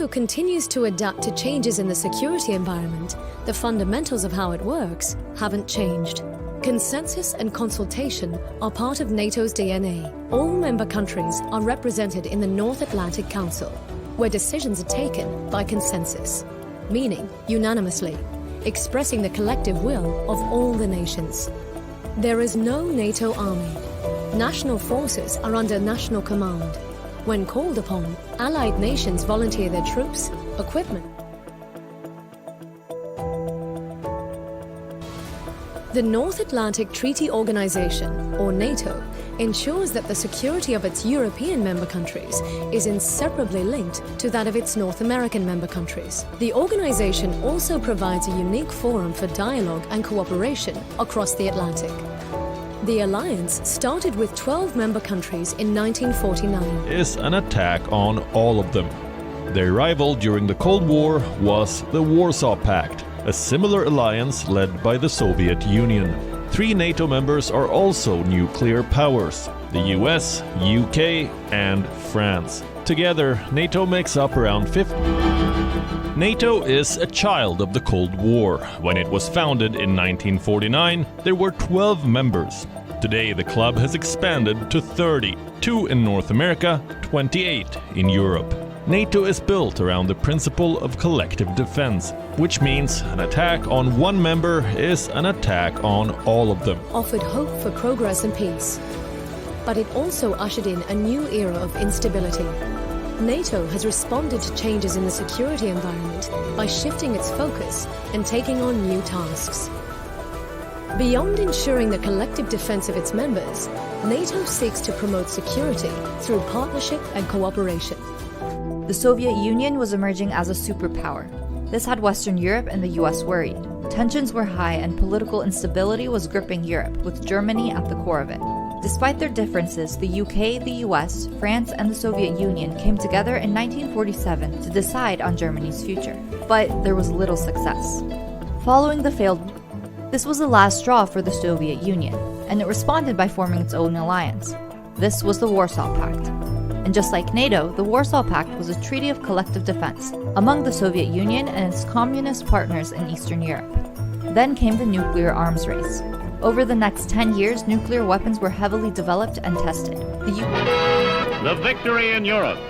NATO continues to adapt to changes in the security environment, the fundamentals of how it works haven't changed. Consensus and consultation are part of NATO's DNA. All member countries are represented in the North Atlantic Council, where decisions are taken by consensus, meaning unanimously, expressing the collective will of all the nations. There is no NATO army. National forces are under national command. When called upon, allied nations volunteer their troops, equipment. The North Atlantic Treaty Organization, or NATO, ensures that the security of its European member countries is inseparably linked to that of its North American member countries. The organization also provides a unique forum for dialogue and cooperation across the Atlantic. The alliance started with 12 member countries in 1949. Is an attack on all of them. Their rival during the Cold War was the Warsaw Pact, a similar alliance led by the Soviet Union. 3 NATO members are also nuclear powers: the US, UK, and France. Together, NATO makes up around 50. NATO is a child of the Cold War. When it was founded in 1949, there were 12 members. Today, the club has expanded to 30, 2 in North America, 28 in Europe. NATO is built around the principle of collective defense, which means an attack on one member is an attack on all of them. Offered hope for progress and peace, but it also ushered in a new era of instability. NATO has responded to changes in the security environment by shifting its focus and taking on new tasks. Beyond ensuring the collective defense of its members, NATO seeks to promote security through partnership and cooperation. The Soviet Union was emerging as a superpower. This had Western Europe and the US worried. Tensions were high and political instability was gripping Europe, with Germany at the core of it. Despite their differences, the UK, the US, France, and the Soviet Union came together in 1947 to decide on Germany's future. But there was little success. Following the failed war, this was the last straw for the Soviet Union, and it responded by forming its own alliance. This was the Warsaw Pact. And just like NATO, the Warsaw Pact was a treaty of collective defense among the Soviet Union and its communist partners in Eastern Europe. Then came the nuclear arms race. Over the next 10 years, nuclear weapons were heavily developed and tested. The victory in Europe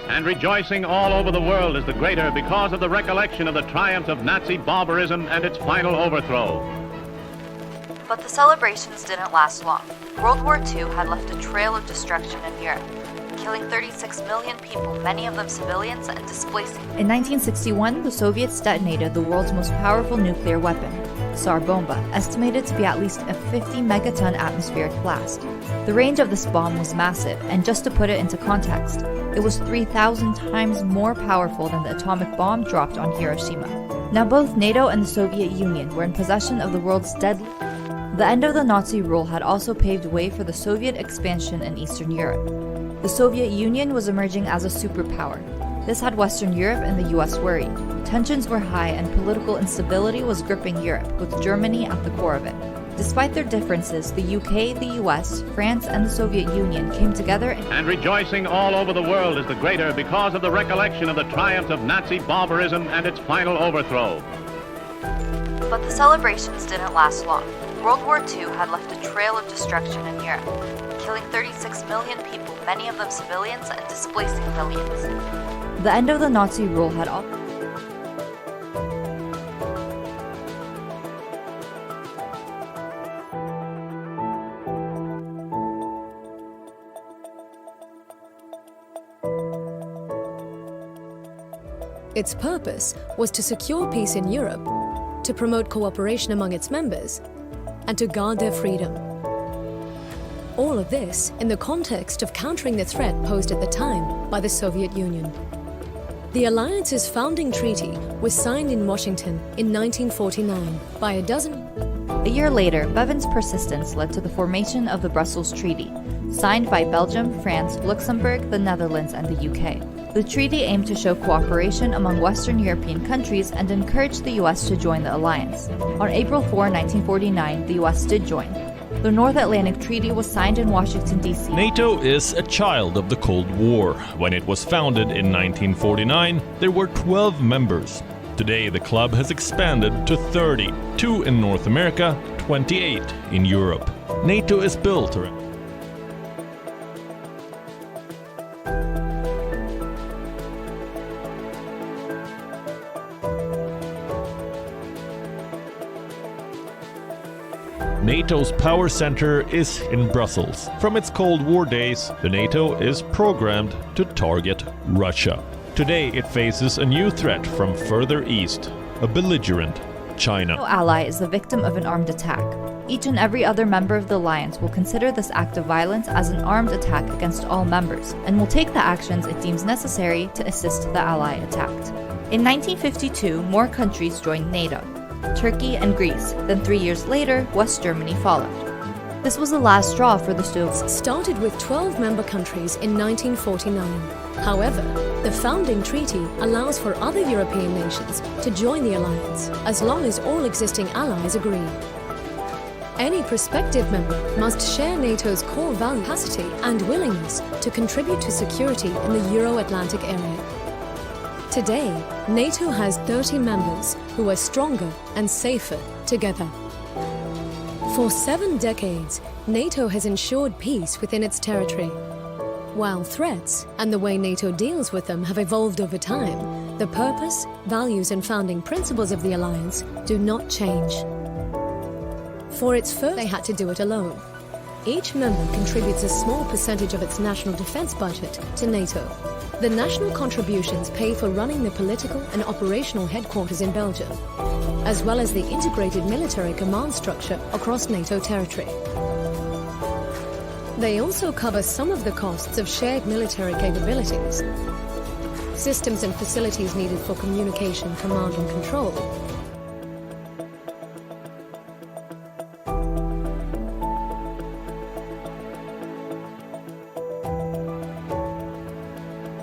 and rejoicing all over the world is the greater because of the recollection of the triumph of Nazi barbarism and its final overthrow. But the celebrations didn't last long. World War II had left a trail of destruction in Europe, killing 36 million people, many of them civilians, and displacing. In 1961, the Soviets detonated the world's most powerful nuclear weapon, Tsar Bomba, estimated to be at least a 50 megaton atmospheric blast. The range of this bomb was massive, and just to put it into context, it was 3,000 times more powerful than the atomic bomb dropped on Hiroshima. Now both NATO and the Soviet Union were in possession of the world's deadly. The end of the Nazi rule had also paved way for the Soviet expansion in Eastern Europe. The Soviet Union was emerging as a superpower. This had Western Europe and the US worried. Tensions were high and political instability was gripping Europe, with Germany at the core of it. Despite their differences, the UK, the US, France, and the Soviet Union came together and rejoicing all over the world is the greater because of the recollection of the triumph of Nazi barbarism and its final overthrow. But the celebrations didn't last long. World War II had left a trail of destruction in Europe, killing 36 million people, many of them civilians, and displacing millions. The end of the Nazi rule had all. Its purpose was to secure peace in Europe, to promote cooperation among its members, and to guard their freedom. All of this in the context of countering the threat posed at the time by the Soviet Union. The alliance's founding treaty was signed in Washington in 1949 by a dozen. A year later, Bevan's persistence led to the formation of the Brussels Treaty, signed by Belgium, France, Luxembourg, the Netherlands, and the UK. The treaty aimed to show cooperation among Western European countries and encourage the US to join the alliance. On April 4, 1949, the US did join. The North Atlantic Treaty was signed in Washington, D.C. NATO is a child of the Cold War. When it was founded in 1949, there were 12 members. Today, the club has expanded to 30, 2 in North America, 28 in Europe. NATO is built around NATO's power center is in Brussels. From its Cold War days, the NATO is programmed to target Russia. Today, it faces a new threat from further east, a belligerent China. No ally is the victim of an armed attack. Each and every other member of the alliance will consider this act of violence as an armed attack against all members, and will take the actions it deems necessary to assist the ally attacked. In 1952, more countries joined NATO. Turkey and Greece. Then 3 years later, West Germany followed. This was the last straw for the Soviets. Started with 12 member countries in 1949. However, the founding treaty allows for other European nations to join the alliance, as long as all existing allies agree. Any prospective member must share NATO's core value, capacity, and willingness to contribute to security in the Euro-Atlantic area. Today, NATO has 30 members who are stronger and safer together. For 7 decades, NATO has ensured peace within its territory. While threats and the way NATO deals with them have evolved over time, the purpose, values, and founding principles of the alliance do not change. For its first, they had to do it alone. Each member contributes a small percentage of its national defense budget to NATO. The national contributions pay for running the political and operational headquarters in Belgium, as well as the integrated military command structure across NATO territory. They also cover some of the costs of shared military capabilities, systems and facilities needed for communication, command and control,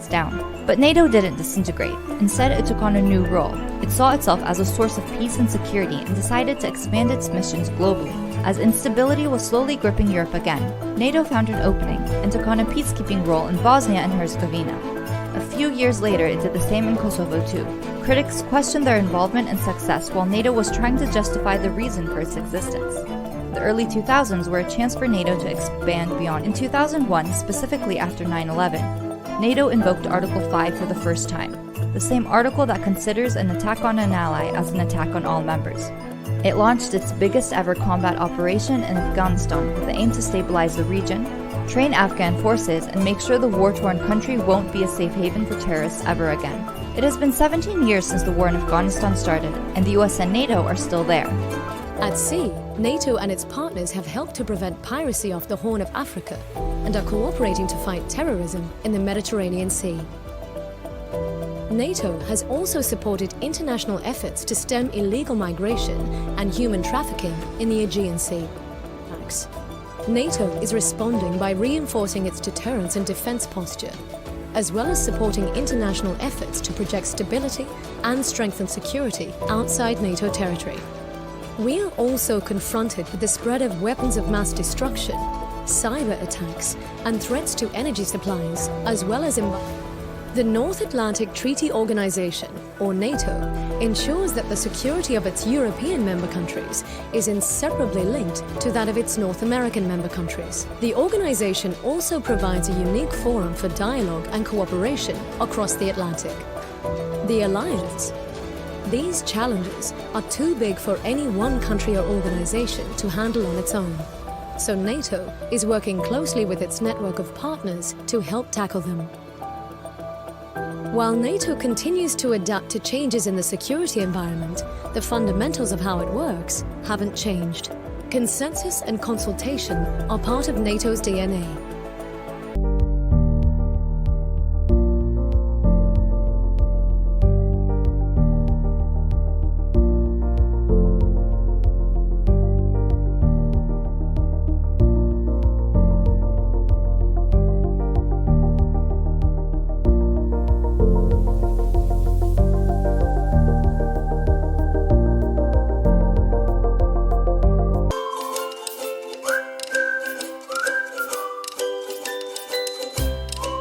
down. But NATO didn't disintegrate. Instead, it took on a new role. It saw itself as a source of peace and security and decided to expand its missions globally. As instability was slowly gripping Europe again, NATO found an opening and took on a peacekeeping role in Bosnia and Herzegovina. A few years later, it did the same in Kosovo too. Critics questioned their involvement and success while NATO was trying to justify the reason for its existence. The early 2000s were a chance for NATO to expand beyond. In 2001, specifically after 9/11, NATO invoked Article 5 for the first time, the same article that considers an attack on an ally as an attack on all members. It launched its biggest ever combat operation in Afghanistan with the aim to stabilize the region, train Afghan forces, and make sure the war-torn country won't be a safe haven for terrorists ever again. It has been 17 years since the war in Afghanistan started, and the US and NATO are still there. At sea, NATO and its partners have helped to prevent piracy off the Horn of Africa and are cooperating to fight terrorism in the Mediterranean Sea. NATO has also supported international efforts to stem illegal migration and human trafficking in the Aegean Sea. NATO is responding by reinforcing its deterrence and defense posture, as well as supporting international efforts to project stability and strengthen security outside NATO territory. We are also confronted with the spread of weapons of mass destruction, cyber attacks, and threats to energy supplies, as well as the North Atlantic Treaty Organization, or NATO, ensures that the security of its European member countries is inseparably linked to that of its North American member countries. The organization also provides a unique forum for dialogue and cooperation across the Atlantic. The alliance. These challenges are too big for any one country or organization to handle on its own. So NATO is working closely with its network of partners to help tackle them. While NATO continues to adapt to changes in the security environment, the fundamentals of how it works haven't changed. Consensus and consultation are part of NATO's DNA.